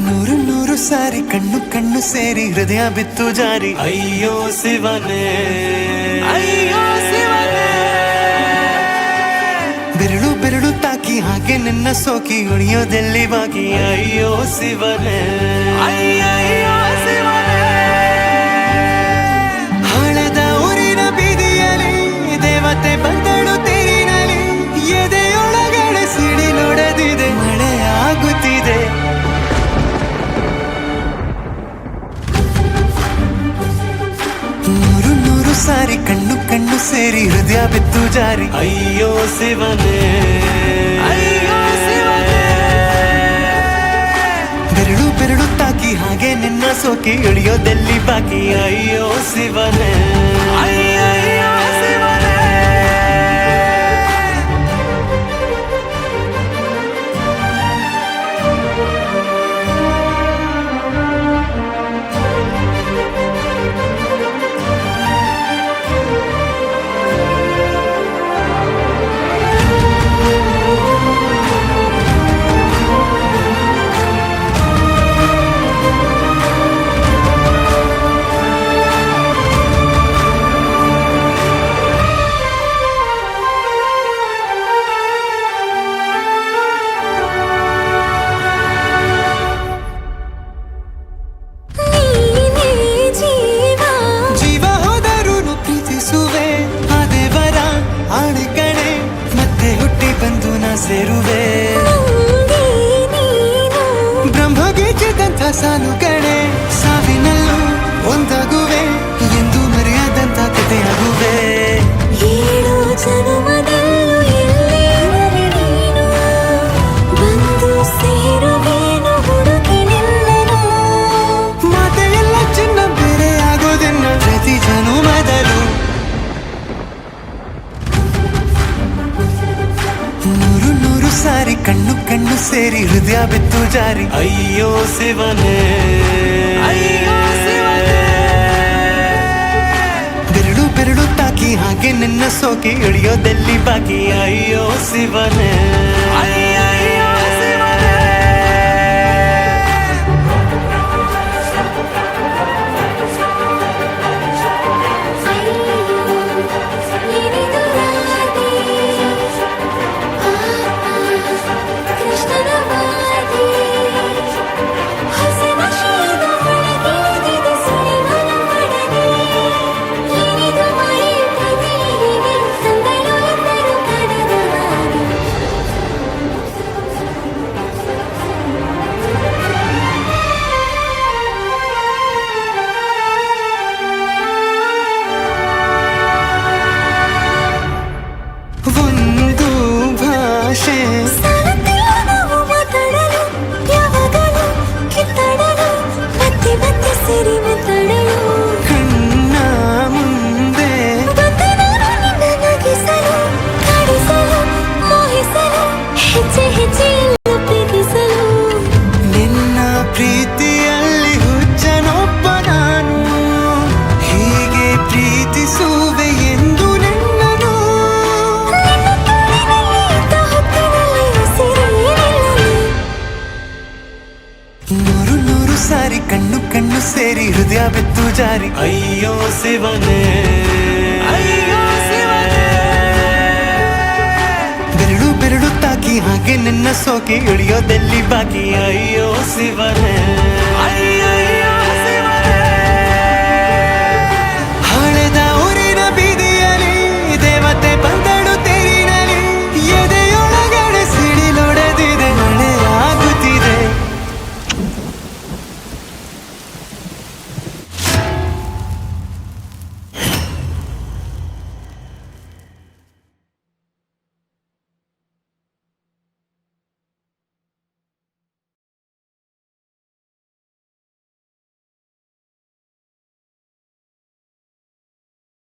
ನೂರು ನೂರು ಸಾರಿ ಕಣ್ಣು ಕಣ್ಣು ಸೇರಿ ಹೃದಯ ಬಿತ್ತು ಜಾರಿ ಅಯ್ಯೋ ಶಿವನೇ ಅಯ್ಯೋ ಶಿವನೇ ಬೆರಳು ಬೆರಳು ತಾಕಿ ಹಾಗೆ ನಿನ್ನ ಸೋಕಿ ಉಳಿಯೋದೆಲ್ಲಿ ಬಾಕಿ ಅಯ್ಯೋ ಶಿವನೇ ಅಯ್ಯಯ್ಯೋ ಶಿವನೇ ಹಳದ ಊರಿನ ಬೀದಿಯಲ್ಲಿ ದೇವತೆ ಬಂದಳು ತೇರಿನಲ್ಲಿ ಎದೆಯೊಳಗಡೆ ಸಿಡಿ ನೋಡದಿದೆ ಮಳೆ ಆಗುತ್ತಿದೆ ನೂರು ನೂರು ಸಾರಿ ಕಣ್ಣು ಕಣ್ಣು ಸೇರಿ ಹೃದಯ ಬಿತ್ತು ಜಾರಿ ಅಯ್ಯೋ ಶಿವನೇ ಅಯ್ಯೋ ಶಿವನೇ ಬೆರಳು ಬೆರಳು ತಾಕಿ ಹಾಗೆ ನಿನ್ನ ಸೋಕಿ ಇಳಿಯೋದೆಲ್ಲಿ ಬಾಕಿ ಅಯ್ಯೋ ಶಿವನೇ ಅಯ್ಯಯ್ಯೋ ಶಿವನೇ ಸೇರುವೆ ಬ್ರಹ್ಮಗೀಚಿದಂಥ ಸಾಲು ಕಡೆ ಸಾವಿನಲ್ಲೂ ಒಂದಾಗುವೆ ಎಂದು ಮರೆಯದಂಥ ಕಥೆಯಾಗುವೆ ಏಳು ಜನ್ಮದಲ್ಲೂ ಎಲ್ಲೇ ನೀನು ಬಂದು ಸೇರುವೇನು ಹುಡುಕಿ ನಿಲ್ಲನು ಮಾತೆಲ್ಲ ಚಿನ್ನ ಬೇರೆ ಆಗೋದನ್ನ ಪ್ರತಿ ಜನುಮದಲ್ಲೂ ನೂರು ನೂರು ಸಾರಿ ಕಣ್ಣು ಕಣ್ಣು ಸೇರಿ ಹೃದಯ ಬಿತ್ತು ಜಾರಿ ಅಯ್ಯೋ ಶಿವನೇ ಅಯ್ಯೋ ಶಿವನೇ ಬೆರಳು ಬೆರಳು ತಾಕಿ ಹಾಗೆ ನಿನ್ನ ಸೋಕಿ ಇಳಿಯೋದೆಲ್ಲಿ ಬಾಕಿ ಅಯ್ಯೋ ಶಿವನೇ ಅಯ್ಯಯ್ಯೋ ಶಿವನೇ ಒಂದು ಭಾಷೆ ನಾವು ಮಾತಾಡಲು ಯಾವಾಗಲೂ ಕಿತ್ತಾಡಲು ಮತ್ತೆ ಮತ್ತೆ ಸೇರಿ ಮಾತಾಡಲು ಕಣ್ಣ ಮುಂದೆ ಬಂದೆ ನಾನು ನಿನ್ನ ನಗಿಸಲು ಕಾಡಿಸಲು ಮೋಹಿಸಲು ಹೆಜ್ಜೆ ಹೆಜ್ಜೆಯೆಲ್ಲ ಪ್ರೀತಿಸಲು ನಿನ್ನ ಪ್ರೀತಿಯಲ್ಲಿ ಹುಚ್ಚನೊಬ್ಬ ನಾನು ಹೀಗೆ ಪ್ರೀತಿಸುವೆ ಎಂದು ನಿನ್ನನು ನೂರು ನೂರು ಸಾರಿ ಕಣ್ಣು ಕಣ್ಣು ಸೇರಿ ಹೃದಯ ಬಿತ್ತು ಜಾರಿ ಅಯ್ಯೋ ಶಿವನೇ ಅಯ್ಯೋ ಶಿವನೇ ಬೆರಳು ಬೆರಳು ತಾಕಿ ಹಾಗೆ ನಿನ್ನ ಸೋಕಿ ಇಳಿಯೋದೆಲ್ಲಿ ಬಾಕಿ ಅಯ್ಯೋ ಶಿವನೇ